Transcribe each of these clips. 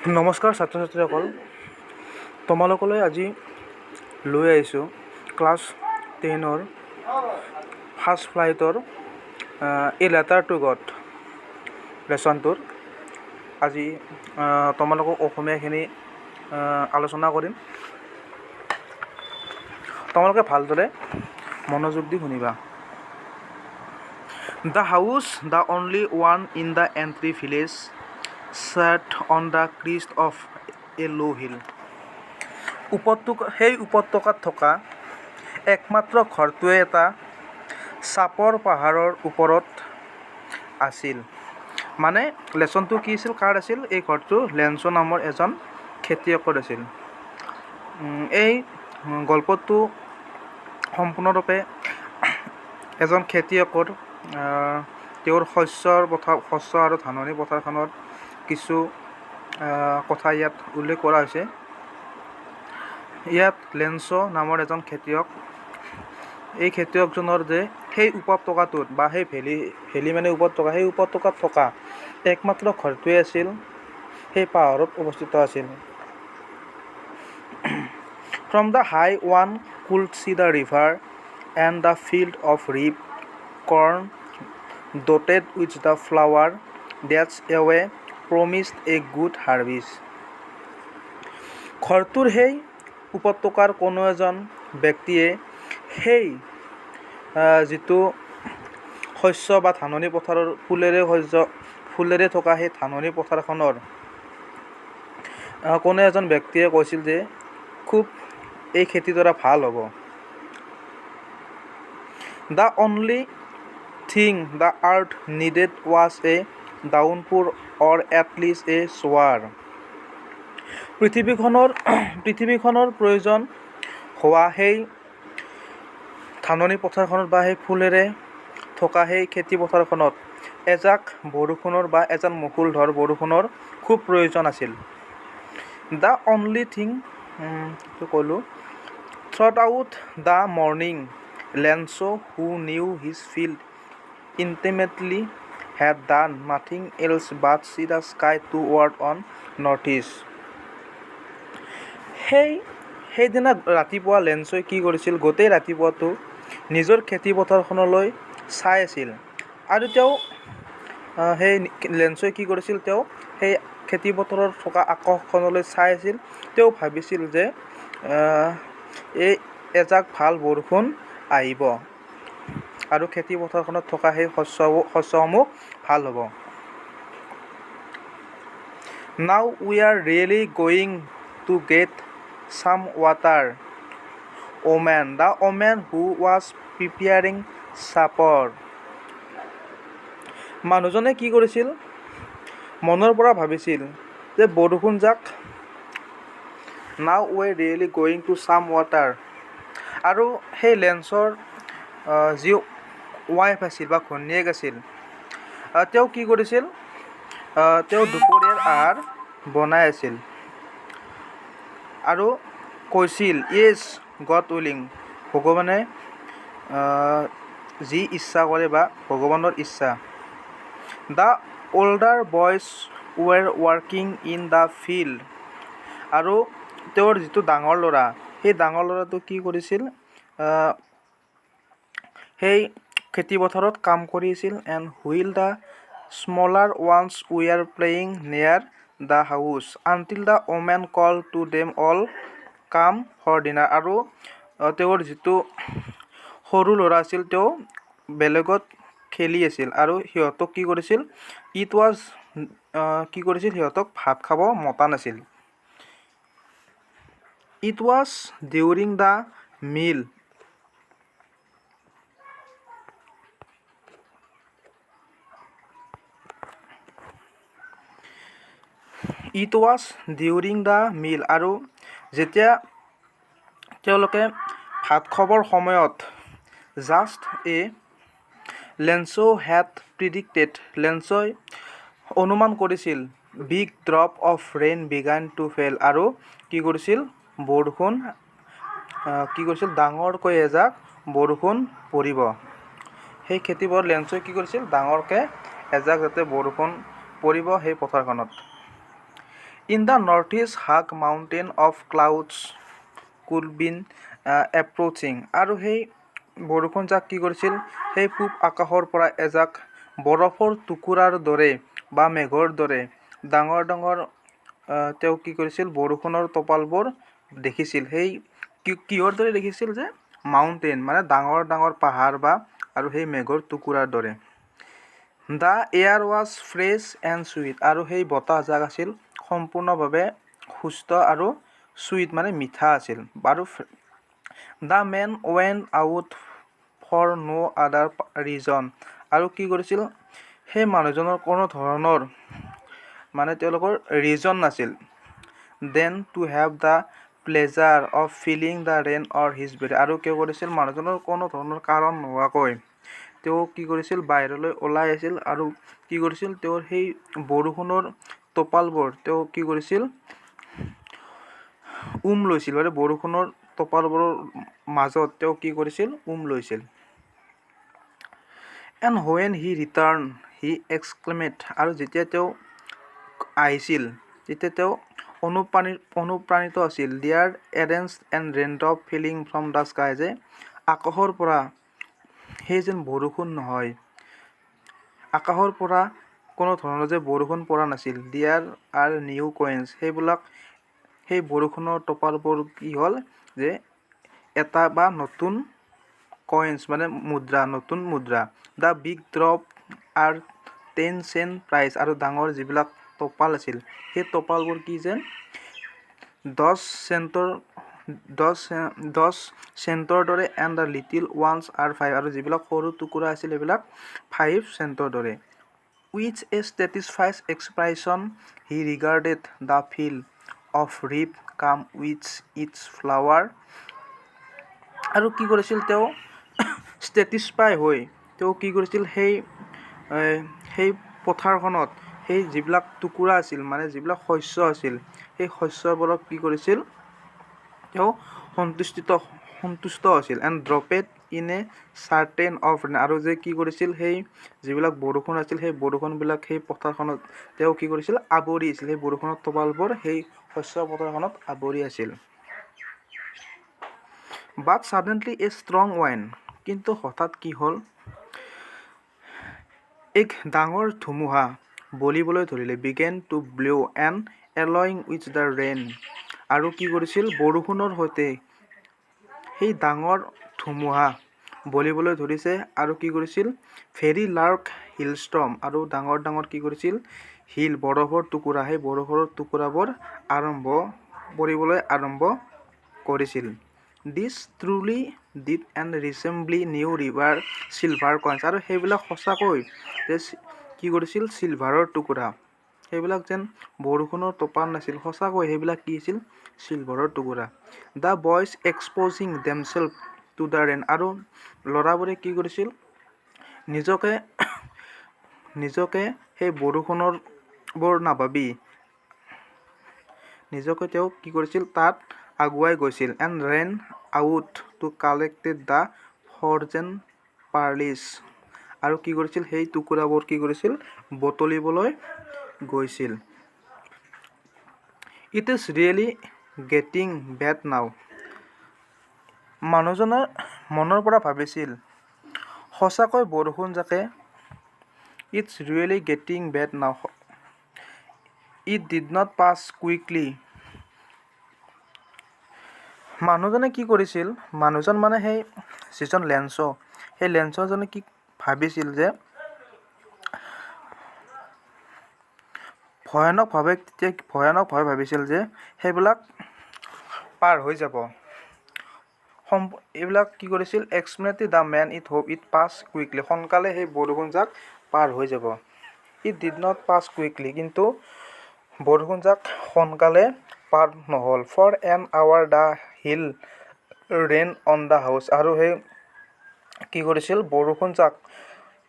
নমস্কাৰ ছাত্ৰ ছাত্ৰীসকল, তোমালোকলৈ আজি লৈ আহিছোঁ ক্লাছ 10ৰ ফাৰ্ষ্ট ফ্লাইটৰ এ লেটাৰ টু গড লেচনটোৰ আজি তোমালোকক অসমীয়াখিনি আলোচনা কৰিম। তোমালোকে ভালদৰে মনোযোগ দি শুনিবা। The house, the only one in the entry village, sat on the crest of a low hill. সেই উপত্যকাত থকা একমাত্ৰ ঘৰটোৱে এটা চাপৰ পাহাৰৰ ওপৰত আছিল। মানে লেচনটো কি আছিল, কাৰ আছিল? এই ঘৰটো লেঞ্চ নামৰ এজন খেতিয়কৰ আছিল। এই গল্পটো সম্পূৰ্ণৰূপে এজন খেতিয়কৰ তেওঁৰ শস্য আৰু ধাননি পথাৰখনত কিছু কথা ইয়াত উল্লেখ কৰা হৈছে। ইয়াত লেঞ্চ নামৰ এজন খেতিয়ক, এই খেতিয়কজনৰ যে সেই উপত্যকাটোত বা সেই ভেলি মানে উপত্যকা, সেই উপত্যকাত থকা একমাত্ৰ ঘৰটোৱে আছিল সেই পাহাৰত অৱস্থিত আছিল। From the high one could see the river and the field of reap corn dotted with the flower that's away promised a good harvest. ঘৰটোৰ সেই উপত্যকাৰ কোনো এজন ব্যক্তিয়ে সেই যিটো শস্য বা ধাননি পথাৰৰ ফুলেৰে থকা সেই ধাননি পথাৰখনৰ কোনো এজন ব্যক্তিয়ে কৈছিল যে খুব এই খেতিডৰা ভাল হ'ব। The only thing the earth needed was a downpour or at least a shower. পৃথিৱীখনৰ প্ৰয়োজন হোৱা সেই ধাননি পথাৰখনত বা সেই ফুলেৰে থকা সেই খেতি পথাৰখনত এজাক বৰষুণৰ বা এজাক মুকুলধৰ বৰষুণৰ খুব প্ৰয়োজন আছিল। The only thing throughout the morning, Lenzo, who knew his field intimately, had done nothing else but see the sky toward on northeast. সেইদিনা ৰাতিপুৱা লেঞ্চই কি কৰিছিল? গোটেই ৰাতিপুৱাটো নিজৰ খেতি পথাৰখনলৈ চাই আছিল আৰু তেওঁ সেই লেঞ্চই কি কৰিছিল? তেওঁ সেই খেতি পথাৰত থকা আকাশখনলৈ চাই আছিল। তেওঁ ভাবিছিল যে এই এজাক ভাল বৰষুণ আহিব আৰু খেতি পথাৰখনত থকা সেই শস্যসমূহ ভাল হ'ব। Now we are really going to get some water, Oman, the Oman who was preparing supper. মানুহজনে কি কৰিছিল? মনৰ পৰা ভাবিছিল যে বৰষুণ যাক। Now we are really going to some water. আৰু সেই লেঞ্চৰ যি ৱাইফ আছিল বা ঘৈণীয়েক আছিল, তেওঁ কি কৰিছিল? তেওঁ দুপৰীয়াৰ আহাৰ বনাই আছিল আৰু কৈছিল, ইয়েছ গড উইলিং, ভগৱানে যি ইচ্ছা কৰে বা ভগৱানৰ ইচ্ছা। The older boys were working in the field, আৰু তেওঁৰ যিটো ডাঙৰ ল'ৰা, সেই ডাঙৰ ল'ৰাটো কি কৰিছিল? সেই খেতি পথাৰত কাম কৰিছিল। And while the smaller ones were playing near the house until the woman call to them all come for dinner, আৰু তেওঁৰ যিটো সৰু ল'ৰা আছিল তেওঁ বেলেগত খেলি আছিল আৰু সিহঁতক কি কৰিছিল? সিহঁতক ভাত খাব মতা নাছিল। It was during the meal আৰু যেতিয়া তেওঁলোকে ভাত খাবৰ সময়ত জাষ্ট লেঞ্চো হেড প্ৰিডিক্টেড, লেঞ্চই অনুমান কৰিছিল big drop of rain began to fall, আৰু কি কৰিছিল? ডাঙৰকৈ এজাক বৰষুণ পৰিব। সেই খেতিপথাৰত লেঞ্চই কি কৰিছিল? ডাঙৰকৈ এজাক যাতে বৰষুণ পৰিব সেই পথাৰখনত। In the north east huge mountain of clouds could been approaching. আৰু সেই বৰষুণজাক কি কৰিছিল, সেই পূব আকাশৰ পৰা এজাক বৰফৰ টুকুৰাৰ দৰে বা মেঘৰ দৰে ডাঙৰ ডাঙৰ তেওঁ কি কৰিছিল, বৰষুণৰ টোপালবোৰ দেখিছিল। সেই কিহৰ দৰে দেখিছিল যে মাউণ্টেইন মানে ডাঙৰ ডাঙৰ পাহাৰ বা আৰু সেই মেঘৰ টুকুৰাৰ দৰে। The air was fresh and sweet. আৰু সেই বতাহজাক আছিল সম্পূৰ্ণভাৱে সুস্থ আৰু চুইট মানে মিঠা আছিল আৰু the man went out for no' other reason. আৰু কি কৰিছিল, সেই মানুহজনৰ কোনো ধৰণৰ মানে তেওঁলোকৰ ৰিজন নাছিল then to have the pleasure of feeling the rain or his body. আৰু কি কৰিছিল, মানুহজনৰ কোনো ধৰণৰ কাৰণ নোহোৱাকৈ তেওঁ কি কৰিছিল, বাহিৰলৈ ওলাই আছিল আৰু কি কৰিছিল, তেওঁৰ সেই বৰষুণৰ টোপালবোৰ তেওঁ কি কৰিছিল, লৈছিল মানে বৰষুণৰ টোপালবোৰৰ মাজত তেওঁ কি কৰিছিল, লৈছিল। And when he return he exclaimed. আৰু যেতিয়া তেওঁ আহিছিল তেতিয়া তেওঁ অনুপ্ৰাণিত আছিল। There arrange and raindrop feeling from the sky. যে আকাশৰ পৰা সেই যেন বৰষুণ নহয়, আকাশৰ পৰা কোনো ধৰণৰ যে বৰষুণ পৰা নাছিল। দিয়াৰ আৰ নিউ কইন্স। সেই বৰষুণৰ টোপালবোৰ কি হ'ল যে এটা বা নতুন কইন্স মানে মুদ্ৰা, নতুন মুদ্ৰা। The big drop are 10 cent prize. আৰু ডাঙৰ যিবিলাক টোপাল আছিল সেই টোপালবোৰ কি যেন 10 চেণ্টৰ দৰে। And the little once R 5। আৰু যিবিলাক সৰু টুকুৰা আছিল সেইবিলাক 5 চেণ্টৰ দৰে। With a satisfied expression he regarded the field of ripe corn with it's flower. আৰু কি কৰিছিল, তেওঁ ছেটিছফাই হৈ তেওঁ কি কৰিছিল, সেই পথাৰখনত সেই যিবিলাক টুকুৰা আছিল মানে যিবিলাক শস্য আছিল সেই শস্যবোৰক কি কৰিছিল, তেওঁ সন্তুষ্ট আছিল। And dropped in a certain of. আৰু যে কি কৰিছিল, সেই যিবিলাক বৰষুণ আছিল সেই বৰষুণবিলাক সেই পথাৰখনত তেওঁ কি কৰিছিল, আৱৰি আছিল। সেই বৰষুণৰ টোপালবোৰ সেই শস্য পথাৰখনত আৱৰি আছিল। But suddenly a strong wind. কিন্তু হঠাৎ কি হ'ল, এক ডাঙৰ ধুমুহা বলিবলৈ ধৰিলে। Began to blow' and along with the rain. আৰু কি কৰিছিল, বৰষুণৰ সৈতে সেই ডাঙৰ ধুমুহা বলিবলৈ ধৰিছে। আৰু কি কৰিছিল, ভেৰি লাৰ্জ হিলষ্টৰ্ম। আৰু ডাঙৰ ডাঙৰ কি কৰিছিল, বৰফৰ টুকুৰা, সেই বৰফৰ টুকুৰাবোৰ পৰিবলৈ আৰম্ভ কৰিছিল। This truly did and resemble new river silver coins. আৰু সেইবিলাক সঁচাকৈ যে কি কৰিছিল, চিলভাৰৰ টুকুৰা। সেইবিলাক যেন বৰষুণৰ টোপাল নাছিল, সঁচাকৈ সেইবিলাক কি আছিল, চিলভাৰৰ টুকুৰা। The boys exposing themselves to the rain. আৰু ল'ৰাবোৰে কি কৰিছিল, নিজকে সেই বৰষুণৰ বোৰ নাভাবি নিজকে তেওঁ কি কৰিছিল, তাত আগুৱাই গৈছিল। And ran out to collected the frozen pearls. আৰু কি কৰিছিল, সেই টুকুৰাবোৰ কি কৰিছিল, বুটলিবলৈ গৈছিল। It is really getting bad now. মানুহজনে মনৰ পৰা ভাবিছিল, সঁচাকৈ বৰষুণজাকে it's really getting bad now. It did not pass quickly. মানুহজনে কি কৰিছিল, মানুহজন মানে সেই যিজন লেঞ্চ' সেই লেঞ্চজনে কি ভাবিছিল যে ভয়ানকভাৱে ভাবিছিল যে সেইবিলাক পাৰ হৈ যাব। এইবিলাক কি কৰিছিল, extremely the man it hope it pass quickly. সোনকালে সেই বৰষুণজাক পাৰ হৈ যাব। It did not pass quickly. কিন্তু বৰষুণজাক সোনকালে পাৰ নহ'ল। For an hour the hail rain on the house. আৰু সেই কি কৰিছিল, বৰষুণজাক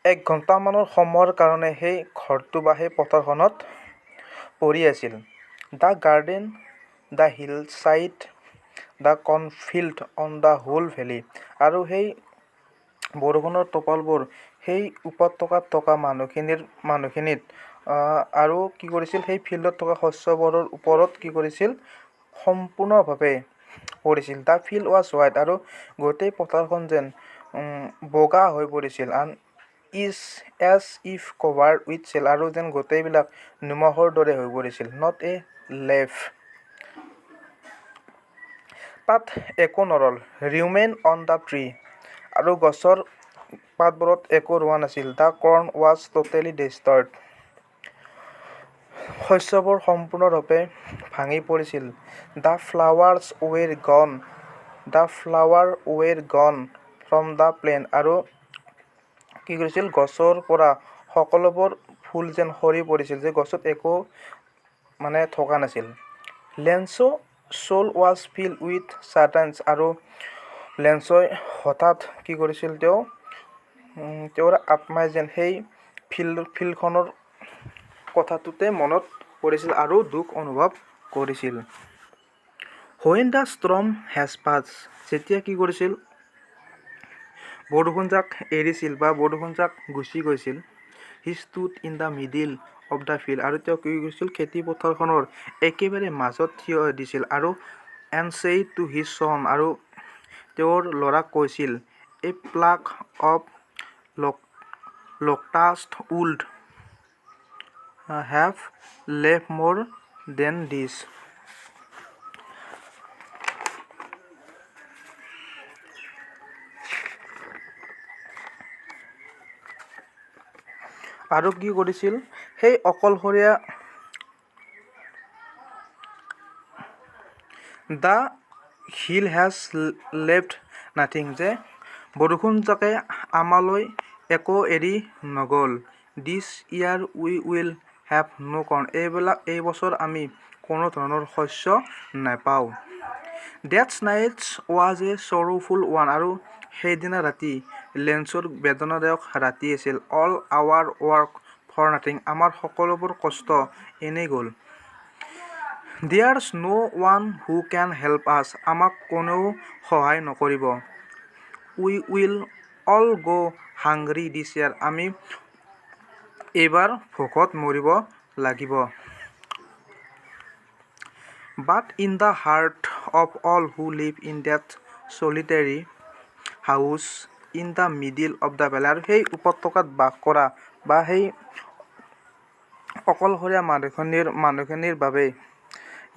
1 ঘণ্টামানৰ সময়ৰ কাৰণে সেই ঘৰটো বা সেই পথাৰখনত পৰি আছিল। The garden, the hillside, the cornfield on the whole valley. আৰু সেই বৰষুণৰ টোপালবোৰ সেই উপত্যকাত থকা মানুহখিনিত আৰু কি কৰিছিল সেই ফিল্ডত থকা শস্যবোৰৰ ওপৰত কি কৰিছিল সম্পূৰ্ণভাৱে পৰিছিল। দ্য ফিল্ড ৱাজ হোৱাইট আৰু গোটেই পথাৰখন যেন বগা হৈ পৰিছিল। Is as if covered with salt আৰু যেন গোটেইবিলাক নিমখৰ দৰে হৈ পৰিছিল। নট এ লেফ তাত একো নৰল। ৰিমেইন অন দ্য ট্ৰী আৰু গছৰ পাতবোৰত একো ৰোৱা নাছিল। দ্য কৰ্ণ ৱাজ টোটেলি ডেষ্ট্ৰয়ড শস্যবোৰ সম্পূৰ্ণৰূপে ভাঙি পৰিছিল। দ্য ফ্লাৱাৰ্ছ ৱেৰ গন ফ্ৰম দ্য প্লেন আৰু কি কৰিছিল গছৰ পৰা সকলোবোৰ ফুল যেন সৰি পৰিছিল, যে গছত একো থকা নাছিল। Lencho' soul was filled with sadness আৰু লেঞ্চই হঠাৎ কি কৰিছিল তেওঁৰ আত্মাই যেন সেই ফিল্ডখনৰ কথাটোতে মনত পৰিছিল আৰু দুখ অনুভৱ কৰিছিল। When the storm has passed যেতিয়া কি কৰিছিল বৰষুণজাক এৰিছিল বা বৰষুণজাক গুচি গৈছিল। He stood in the middle of the field আৰু তেওঁ কি কৰিছিল খেতিপথাৰখনৰ একেবাৰে মাজত থিয় দিছিল। আৰু and said to his son আৰু তেওঁৰ ল'ৰাক কৈছিল, a plague of locusts would have লেভ মোৰ দেন দিছ। আৰু কি কৰিছিল সেই অকলশৰীয়া the hail has left nothing যে বৰষুণজাকে আমালৈ একো এৰি নগ'ল। দিছ ইয়াৰ উই উইল হেভ ন' কৰ্ণ এই বছৰ আমি কোনো ধৰণৰ শস্য নাপাওঁ। That's nights was a sorrowful one আৰু সেইদিনা ৰাতি লেঞ্চৰ বেদনাদায়ক ৰাতি আছিল। All our work for nothing আমাৰ সকলোবোৰ কষ্ট এনেই গ'ল। দেয়াৰছ ন' ওৱান হু কেন হেল্প আছ আমাক কোনেও সহায় নকৰিব। উই উইল অল গ' হাংগ্ৰি দিছ ইয়াৰ আমি এইবাৰ ভোকত মৰিব লাগিব। But in the heart of all who live in that solitary house in the middle of the valley আৰু সেই উপত্যকাত বাস কৰা বা সেই অকলশৰীয়া মানুহখিনিৰ বাবে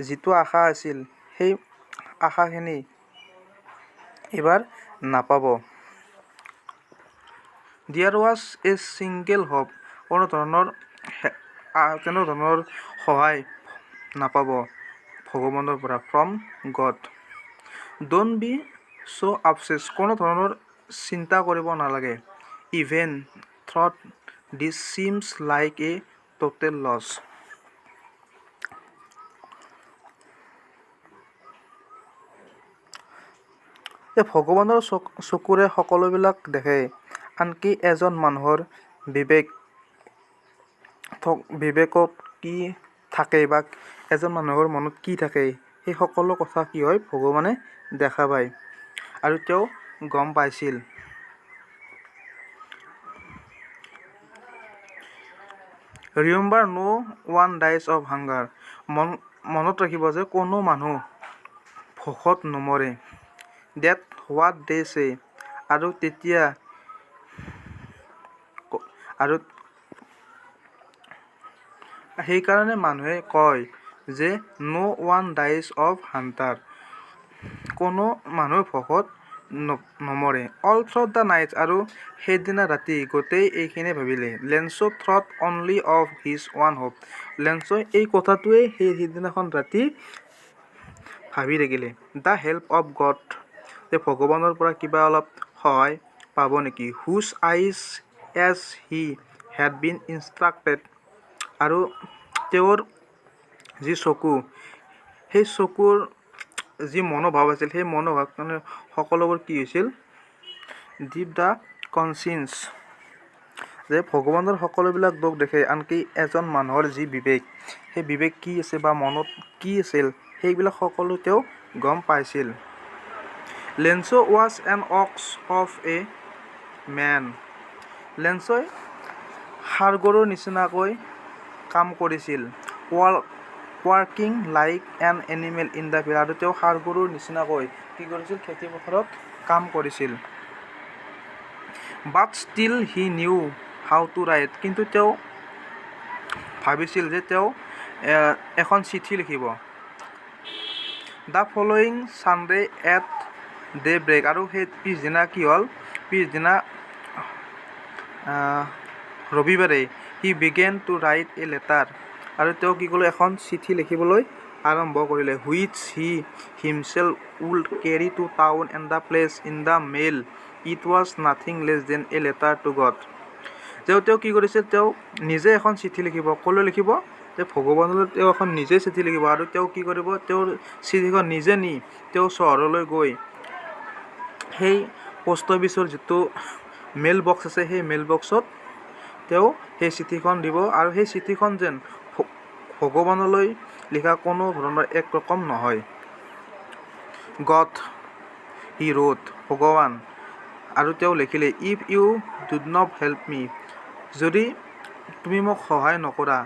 যিটো আশা আছিল সেই আশাখিনি এইবাৰ নাপাব। There was a single hope কোনো ধৰণৰ সহায় নাপাব ভগৱানৰ পৰা। From God don't be so' upset কোনো ধৰণৰ চিন্তা কৰিব নালাগে। ইভেন থ্ৰট this seems like a total loss ভগৱানৰ চকুৰে সকলোবিলাক দেখে। আনকি এজন মানুহৰ বিবেকত কি থাকে বা এজন মানুহৰ মনত কি থাকে সেই সকলো কথা কি হয় ভগৱানে দেখা পায় আৰু তেওঁ গম পাইছিল। Remember no' one dies of hunger মনত ৰাখিব যে কোনো মানুহ ভোকত নমৰে। ডেট হোৱাট দে ছে আৰু সেইকাৰণে মানুহে কয় যে ন' ওৱান ডাইজ অৱ হাংগাৰ কোনো মানুহ ভোকত নমৰে। অল থ্ৰ' দ্য নাইট আৰু সেইদিনা ৰাতি গোটেই এইখিনি ভাবিলে। লেঞ্চ থ্ৰট only of his one hope লেঞ্চই এই কথাটোৱেই সেইদিনাখন ৰাতি ভাবি থাকিলে। দ্য হেল্প অৱ গড যে ভগৱানৰ পৰা কিবা অলপ সহায় পাব নেকি। হুজ আইজ এজ হি হেড বিন ইনষ্ট্ৰাক্টেড আৰু তেওঁৰ যি চকু সেই চকুৰ যি মনোভাৱ আছিল সেই মনোভাৱ সকলোবোৰ কি হৈছিল ডিপ দ্য কনচিয়েন্স যে ভগৱানৰ সকলোবিলাক দুখ দেখে। আনকি এজন মানুহৰ যি বিবেক সেই বিবেক কি আছে বা মনত কি আছিল সেইবিলাক সকলো তেওঁ গম পাইছিল। Lencho was an ox of a man লেঞ্চই ষাঁড় গৰুৰ নিচিনাকৈ কাম কৰিছিল। Working like an animal in the field. আৰু তেওঁ ষাঁড় গৰুৰ নিচিনাকৈ কি কৰিছিল? খেতিপথাৰত কাম কৰিছিল। But still he knew how to write. কিন্তু তেওঁ ভাবিছিল যে তেওঁ এখন চিঠি লিখিব। The following Sunday at daybreak. আৰু সেই পিছদিনা কি হ'ল? পিছদিনা ৰবিবাৰে he began to write a letter. আৰু তেওঁ কি কৰিলে? এখন চিঠি লিখিবলৈ আৰম্ভ কৰিলে। Which he himself will carry to town and the place in the mail it was nothing less than a letter to God. তেওঁ কি কৰিছিল? তেওঁ নিজে এখন চিঠি লিখিব। ক'লৈ লিখিব? যে ভগৱানলৈ তেওঁ এখন নিজে চিঠি লিখিব। আৰু তেওঁ কি কৰিব? তেওঁৰ চিঠিখন নিজে নি তেওঁ চহৰলৈ গৈ সেই পোষ্ট অফিচৰ যিটো মেইল বক্স আছে সেই মেইল বক্সত তেওঁ সেই চিঠিখন দিব। আৰু সেই চিঠিখন যেন ভগৱানলৈ লিখা কোনো ধৰণৰ এক ৰকম নহয়। গড হি ৰোড, ভগৱান। আৰু তেওঁ লিখিলে, if you did not help me, যদি তুমি মোক সহায় নকৰা,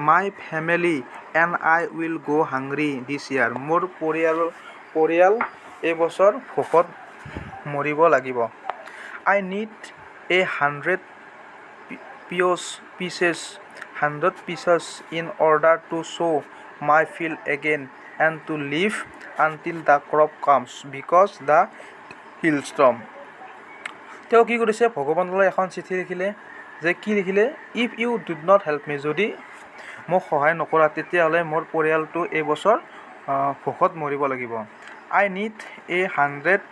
my family and I will go' hungry দিছ ইয়াৰ। মোৰ পৰিয়াল এইবছৰ ভোকত মৰিব লাগিব। আই need a 100 pieces in order to sow my field again and to live until the crop comes because the hailstorm. তেওঁ কি কৰিছে? ভগৱানলৈ এখন চিঠি লিখিলে। যে কি লিখিলে? If you did not help me, যদি মোক সহায় নকৰা তেতিয়াহ'লে মোৰ পৰিয়ালটো এইবছৰ ভোকত মৰিব লাগিব। আই need a 100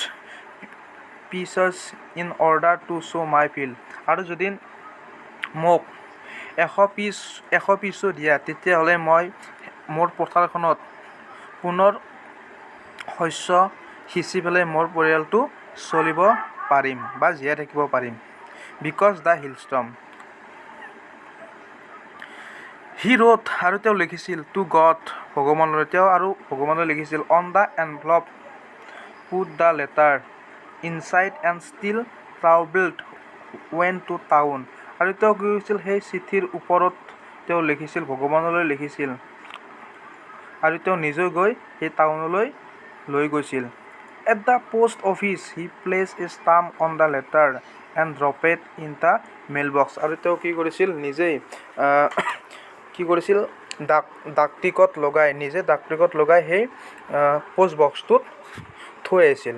pieces in order to sow my field. আৰু যদি মোক 100 পিচো দিয়া তেতিয়াহ'লে মই মোৰ পথাৰখনত পুনৰ শস্য সিঁচি পেলাই মোৰ পৰিয়ালটো চলিব পাৰিম বা জীয়াই থাকিব পাৰিম। Because the hailstorm. He wrote, আৰু তেওঁ লিখিছিল, টু গড, ভগৱানলৈ। তেওঁ আৰু ভগৱানলৈ লিখিছিল, on the envelope put the letter inside and still travelled ৱেন টু টাউন। আৰু তেওঁ কি কৰিছিল? সেই চিঠিৰ ওপৰত তেওঁ লিখিছিল, ভগৱানলৈ লিখিছিল। আৰু তেওঁ নিজে গৈ সেই টাউনলৈ লৈ গৈছিল। At the post office he place a stamp on the letter and dropped in the mail box. আৰু তেওঁ কি কৰিছিল? নিজেই কি কৰিছিল? নিজে ডাক টিকট লগাই সেই পোষ্ট বক্সটোত থৈ আহিছিল।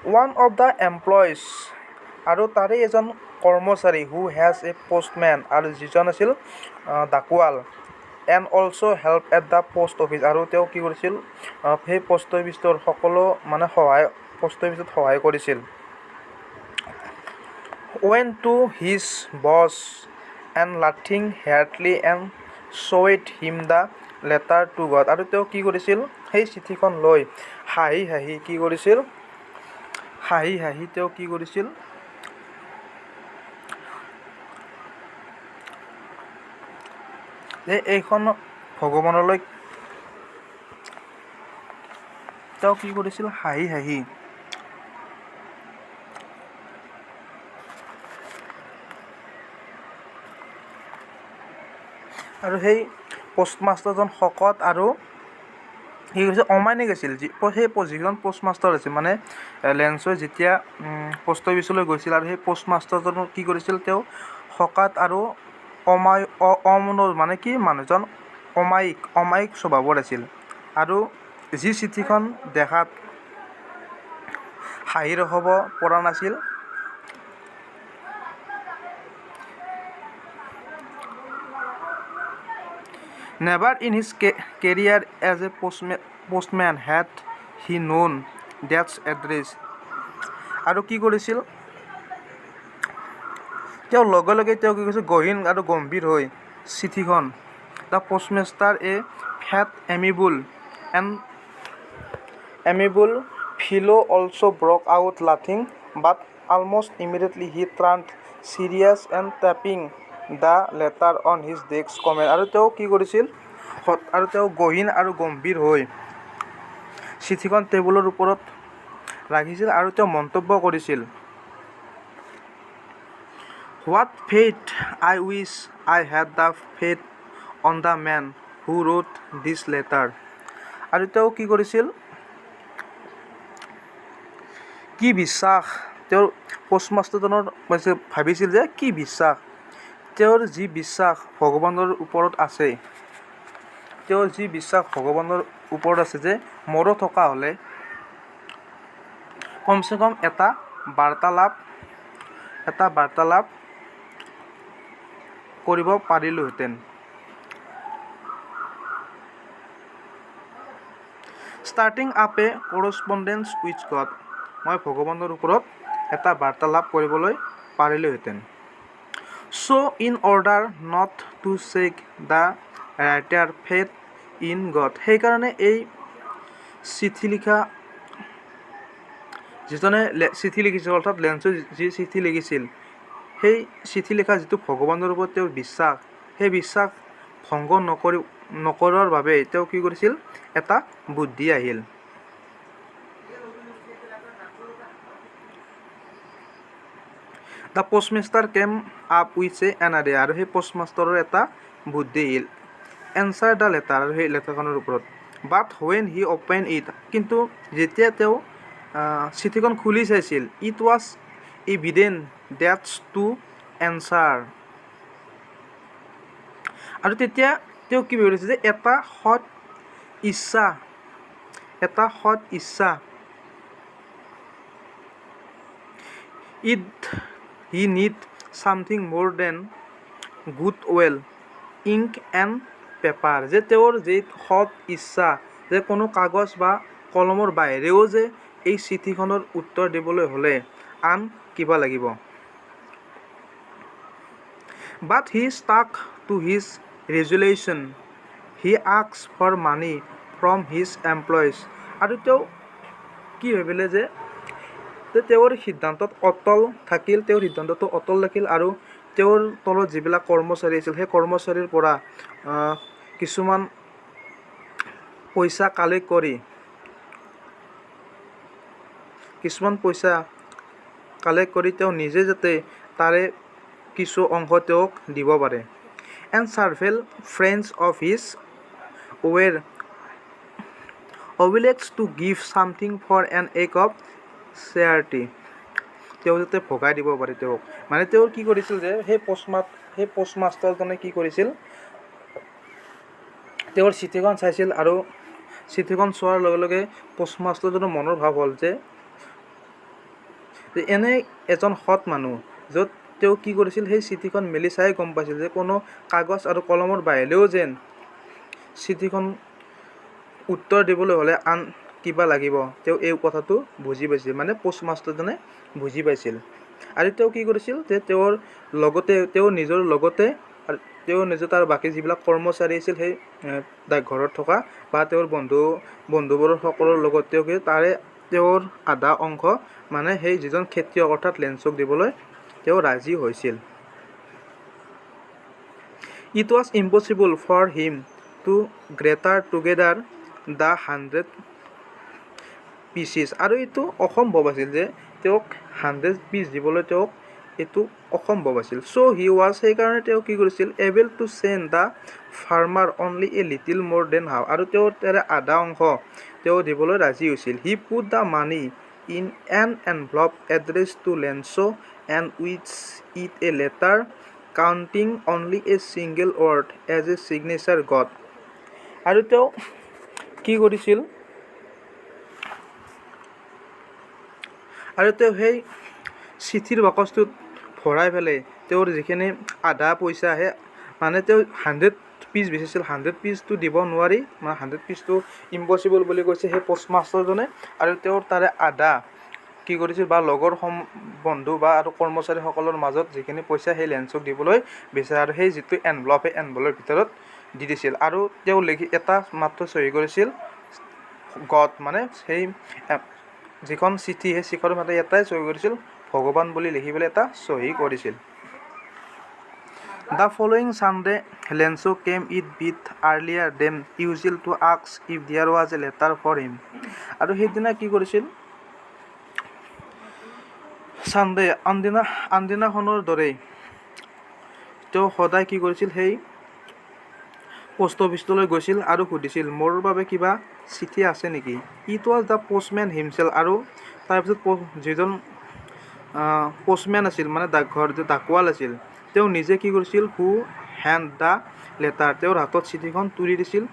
ওৱান অফ দ্য এমপ্লয়িজ, আৰু তাৰে এজন কৰ্মচাৰী, হু হেজ এ পোষ্টমেন, আৰু যিজন আছিল ডাকোৱাল, and also' help at the post office. আৰু তেওঁ কি কৰিছিল? সেই পোষ্ট অফিচটোৰ সকলো পোষ্ট অফিচত সহায় কৰিছিল। When to his boss and লাথিং heartily and showed him the letter to God. আৰু তেওঁ কি কৰিছিল? সেই চিঠিখন লৈ হাঁহি কি কৰিছিল? তেওঁ কি কৰিছিল? যে এইখন ভগৱানলৈ তেওঁ কি কৰিছিল? হাঁহি আৰু সেই পোষ্টমাষ্টাৰজন শকত আৰু কি কৰিছিল? অমানি গৈছিল। যিজন পোষ্টমাষ্টাৰ আছিল, মানে লেঞ্চই যেতিয়া পোষ্ট অফিচলৈ গৈছিল, আৰু সেই পোষ্টমাষ্টাৰজনৰ কি কৰিছিল? তেওঁ শকত আৰু মানে কি মানুহজন অমায়িক স্বভাৱৰ আছিল। আৰু যি চিঠিখন দেখাত হাঁহি ৰখাব পৰা নাছিল, never in his career as a postman had he known that's address. আৰু কি কৰিছিল? তেওঁ লগে তেওঁ কি কৰিছিল? গহীন আৰু গম্ভীৰ হৈ চিঠিখন, the postmaster a fat amiable fellow also' broke out লাথিং but almost immediately he turned serious and tapping the letter on his desk comment. আৰু তেওঁ কি কৰিছিল? আৰু তেওঁ গহীন আৰু গম্ভীৰ হৈ চিঠিখন টেবুলৰ ওপৰত ৰাখিছিল। আৰু তেওঁ মন্তব্য কৰিছিল, what faith I wish I had the faith on the man who wrote this letter. আৰু তেওঁ কি কৰিছিল, কি বিশ্বাস তেওঁৰ পষ্টমাষ্টাৰজনৰ ভাবিছিল যে কি বিশ্বাস, তেওঁৰ যি বিশ্বাস ভগৱানৰ ওপৰত আছে, তেওঁৰ যি বিশ্বাস ভগৱানৰ ওপৰত আছে যে মৰো থকা হ'লে কমচে কম এটা বাৰ্তালাপ কৰিব পাৰিলোহেঁতেন। Starting up a correspondence with God, মই ভগৱানৰ ওপৰত এটা বাৰ্তালাপ কৰিবলৈ পাৰিলোহেঁতেন। So' in order not to check the writer faith in God, সেইকাৰণে এই যিজনে চিঠি লিখিছিল, অৰ্থাৎ লেঞ্চই যি চিঠি লিখিছিল, সেই চিঠি লিখা যিটো ভগৱানৰ ওপৰত তেওঁৰ বিশ্বাস, সেই বিশ্বাস ভংগ নকৰাৰ বাবে তেওঁ কি কৰিছিল, এটা বুদ্ধি আহিল। The postmaster came up with an idea, আৰু সেই পষ্টমাষ্টাৰৰ এটা বুদ্ধি আহিল। এনচাৰ দ্য লেটাৰ, আৰু সেই লেটাৰখনৰ ওপৰত। But when he open it, কিন্তু যেতিয়া তেওঁ চিঠিখন খুলি চাইছিল, it was evident that's to answer, আৰু তেতিয়া তেওঁ কি ভাবিছে যে এটা সৎ ইচ্ছা he need something more than good will, ink and paper, যে তেওঁৰ যি সৎ ইচ্ছা, যে কোনো কাগজ বা কলমৰ বাহিৰেও যে এই চিঠিখনৰ উত্তৰ দিবলৈ হ'লে আন কিবা লাগিব। But he stuck to his resolution, he asked for money from his employees, আৰু তেওঁ কি ভাবিলে যে তেওঁৰ সিদ্ধান্তত অটল থাকিল, তেওঁৰ সিদ্ধান্তটো অটল ৰাখিল, আৰু তেওঁৰ তলত যিবিলাক কৰ্মচাৰী আছিল, সেই কৰ্মচাৰীৰ পৰা কিছুমান পইচা কালেক্ট কৰি তেওঁ নিজে যাতে তাৰে কিছু অংশ তেওঁক দিব পাৰে। And several friends of his were obliged to give something for an act of charity, তেওঁ যাতে ভগাই দিব পাৰে তেওঁক। মানে তেওঁ কি কৰিছিল যে সেই পষ্টমাষ্টাৰজনে কি কৰিছিল, তেওঁৰ চিঠিখন চাইছিল, আৰু চিঠিখন চোৱাৰ লগে লগে পষ্টমাষ্টাৰজনৰ মনৰ ভাৱ হ'ল যে এনে এজন সৎ মানুহ, য'ত তেওঁ কি কৰিছিল, সেই চিঠিখন মেলি চাই গম পাইছিল যে কোনো কাগজ আৰু কলমৰ বাহিৰেও যেন চিঠিখন উত্তৰ দিবলৈ হ'লে আন কিবা লাগিব, তেওঁ এই কথাটো বুজি পাইছিল, মানে পষ্টমাষ্টাৰজনে বুজি পাইছিল। আৰু তেওঁ কি কৰিছিল যে তেওঁৰ নিজৰ তাৰ বাকী যিবিলাক কৰ্মচাৰী আছিল, সেই ডাকঘৰত থকা বা তেওঁৰ বন্ধুবোৰৰ সকলৰ লগত তেওঁৰ আধা অংশ, মানে সেই যিজন খেতিয়ক অৰ্থাৎ লেঞ্চক দিবলৈ তেওঁ ৰাজি হৈছিল। It was impossible for him to gather together the 100 pieces, আৰু এইটো অসম্ভৱ আছিল যে তেওঁক 100 পিচ দিবলৈ তেওঁক এইটো অসম্ভৱ আছিল। চ' হি ৱাজ, সেইকাৰণে তেওঁ কি কৰিছিল, able to send the farmer only a little more than half, আৰু তেওঁৰ তাৰে আধা অংশ তেওঁ দিবলৈ ৰাজি হৈছিল। He put the money in an envelope addressed to Lencho and with it a letter counting only a single word as a signature God, আৰু তেওঁ কি কৰিছিল, আৰু তেওঁ সেই চিঠিৰ বাকচটোত ভৰাই পেলাই তেওঁৰ যিখিনি আধা পইচা আহে, মানে তেওঁ 100 পিচ বিচাৰিছিল, 100 পিচটো দিব নোৱাৰি, মানে 100 পিচটো ইম্পচিবল বুলি কৈছে সেই পষ্টমাষ্টাৰজনে, আৰু তেওঁৰ তাৰে আধা কি কৰিছিল, বা লগৰ বন্ধু বা আৰু কৰ্মচাৰীসকলৰ মাজত যিখিনি পইচা সেই লেঞ্চক দিবলৈ বিচাৰে, আৰু সেই যিটো এনভলপ, সেই এনভলপৰ ভিতৰত দি দিছিল, আৰু তেওঁ এটা মাত্ৰ চহী কৰিছিল গড, মানে সেই যিখন চিঠি, সেই চিঠিৰ মাত্ৰ এটাই চহী কৰিছিল, ভগৱান বুলি লিখি পেলাই এটা চহী কৰিছিল। The following Sunday Lencho came a bit earlier than usual to ask if there was a letter for him, আৰু সেইদিনা কি কৰিছিল, ছানডে আনদিনাখনৰ দৰেই তেওঁ সদায় কি কৰিছিল, সেই পোষ্ট অফিচলৈ গৈছিল আৰু সুধিছিল মোৰ বাবে কিবা চিঠি আছে নেকি। It was the postmen himself. আৰু তাৰপিছত যিজন পোষ্টমেন আছিল মানে ডাকোৱাল আছিল, তেওঁ নিজে কি কৰিছিল, হু হেণ্ড দ্য লেটাৰ, তেওঁৰ হাতত চিঠিখন তুলি দিছিল।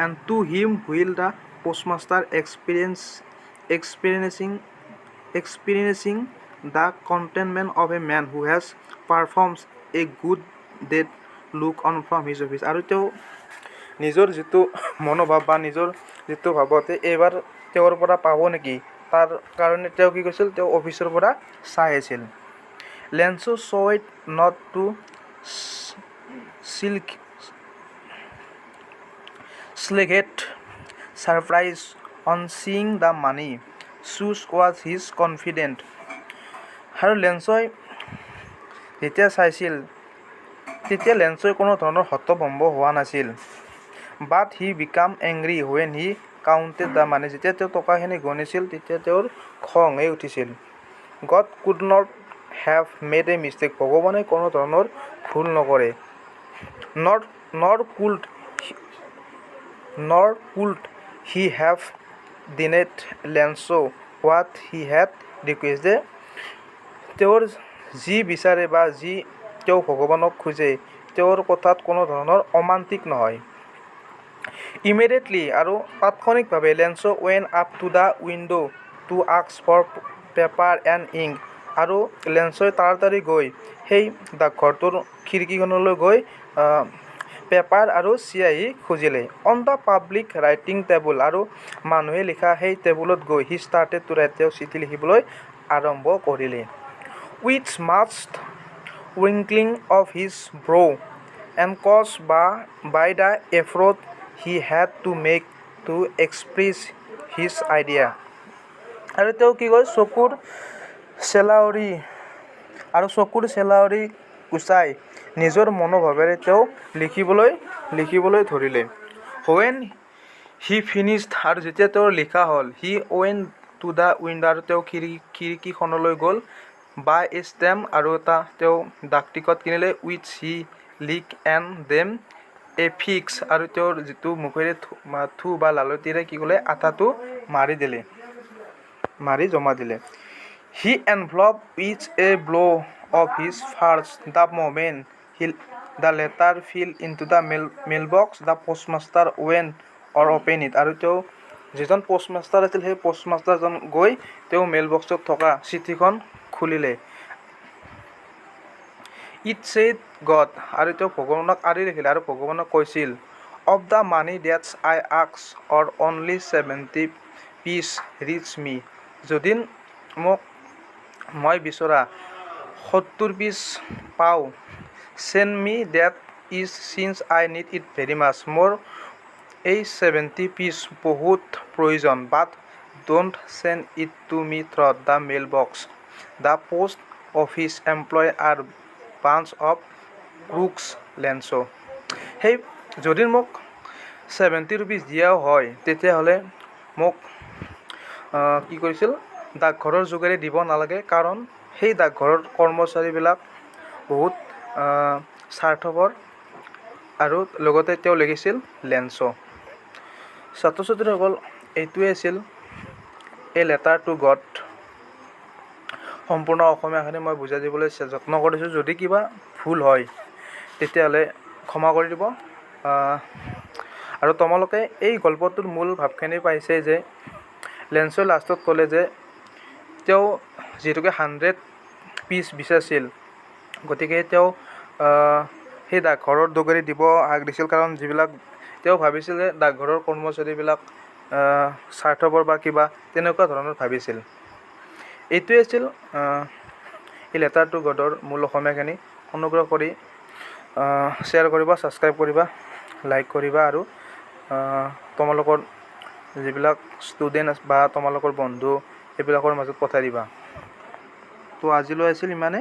And to him while the postmaster experiencing the contentment of a man who has performed a good deed look on from his office. আৰু তেওঁ নিজৰ যিটো মনোভাৱ বা নিজৰ যিটো ভাৱতে এইবাৰ তেওঁৰ পৰা পাব নেকি, তাৰ কাৰণে তেওঁ কি কৰিছিল, তেওঁ অফিচৰ পৰা চাই আছিল। Lencho' showed not to slaked surprise on seeing the money. Such was his confidence. আৰু লেঞ্চই যেতিয়া চাইছিল তেতিয়া লেঞ্চই কোনো ধৰণৰ হতভম্ব হোৱা নাছিল। But he became angry when he counted the money. যেতিয়া তেওঁ টকাখিনি গণিছিল তেতিয়া তেওঁৰ খঙেই উঠিছিল। God could not have made a mistake. ভগৱানে কোনো ধৰণৰ ভুল নকৰে। nor could he have denied Lenzo what he had requested. যে তেওঁৰ যি বিচাৰে বা যি তেওঁ ভগৱানক খোজে তেওঁৰ কথাত কোনো ধৰণৰ অমান্তিক নহয়। ইমিডিয়েটলি আৰু তাৎক্ষণিকভাৱে Lencho' went up to the window' to ask for paper and ink. আৰু লেঞ্চই তাড়াতাড়ি গৈ সেই ডাকঘৰটোৰ খিৰিকীখনলৈ গৈ পেপাৰ আৰু চিয়াহী খুজিলে। On the public writing table. আৰু মানুহে লিখা সেই টেবুলত গৈ হি ষ্টাৰ্টেড টু ৰাইট। তেওঁ চিঠি লিখিবলৈ আৰম্ভ কৰিলে। With mass wrinkling of his brow and caused by the effort he had to make to express his idea. আৰু তেওঁ কি কয়, চকুৰ চেলাউৰি গুচাই নিজৰ মনোভাৱেৰে তেওঁ লিখিবলৈ ধৰিলে। When he finished, আৰু যেতিয়া তেওঁৰ লিখা হ'ল, he went to the window, আৰু তেওঁ খিৰিকীখনলৈ গ'ল। বাই এ ষ্টেম্প, আৰু তেওঁ ডাক টিকট কিনিলে। With he leak and them A fix, আৰু তেওঁৰ যিটো মুখেৰে থু বা লালতিৰে কি ক'লে, আঠাটো মাৰি জমা দিলে। He envelope with a blow' of his fist the moment the letter fell into the mailbox. The postmaster went or opened it. আৰু তেওঁ যিজন পোষ্টমাষ্টাৰ আছিল সেই পোষ্টমাষ্টাৰজন গৈ তেওঁ মেইলবক্সত থকা চিঠিখন খুলিলে। ইট ছেইড গড, আৰু তেওঁ ভগৱানক আঁৰি ৰাখিলে আৰু ভগৱানক কৈছিল, of the money that's I ask or only 70 pesos reach me. যদি মই বিচৰা 70 পিচ পাওঁ, send me that is since I need it very much. মোৰ এই 70 পিচ বহুত প্ৰয়োজন। But don't send it to me through the mail box. The post office employ are bunch of crooks Lencho'. সেই যদি মোক 70 rupees দিয়াও হয় তেতিয়াহ'লে মোক কি কৰিছিল, ডাকঘৰৰ যোগেৰে দিব নালাগে, কাৰণ সেই ডাকঘৰৰ কৰ্মচাৰীবিলাক বহুত স্বাৰ্থপৰ। আৰু লগতে তেওঁ লিখিছিল লেঞ্চ'। ছাত্ৰ ছাত্ৰীসকল, এইটোৱে আছিল এ লেটাৰ টু গড। সম্পূৰ্ণ অসমীয়াখিনি মই বুজাই দিবলৈ যত্ন কৰিছোঁ। যদি কিবা ভুল হয় তেতিয়াহ'লে ক্ষমা কৰি দিব। আৰু তোমালোকে এই গল্পটোৰ মূল ভাৱখিনি পাইছে যে লেঞ্চই লাষ্টত ক'লে যে তেওঁ যিহেতুকে 100 পিচ বিচাৰিছিল, গতিকে তেওঁ সেই ডাকঘৰৰ যোগেৰে দিব হাক দিছিল, কাৰণ যিবিলাক তেওঁ ভাবিছিল যে ডাকঘৰৰ কৰ্মচাৰীবিলাক স্বাৰ্থপৰ বা কিবা তেনেকুৱা ধৰণৰ ভাবিছিল। এইটোৱে আছিল এই লেটাৰ টু গডৰ মূল অসমীয়াখিনি। অনুগ্ৰহ কৰি শ্বেয়াৰ কৰিবা, ছাবস্ক্ৰাইব কৰিবা, লাইক কৰিবা, আৰু তোমালোকৰ যিবিলাক ষ্টুডেণ্ট বা তোমালোকৰ বন্ধু এইবিলাকৰ মাজত পঠাই দিবা। তো আজিলৈ আছিল ইমানে।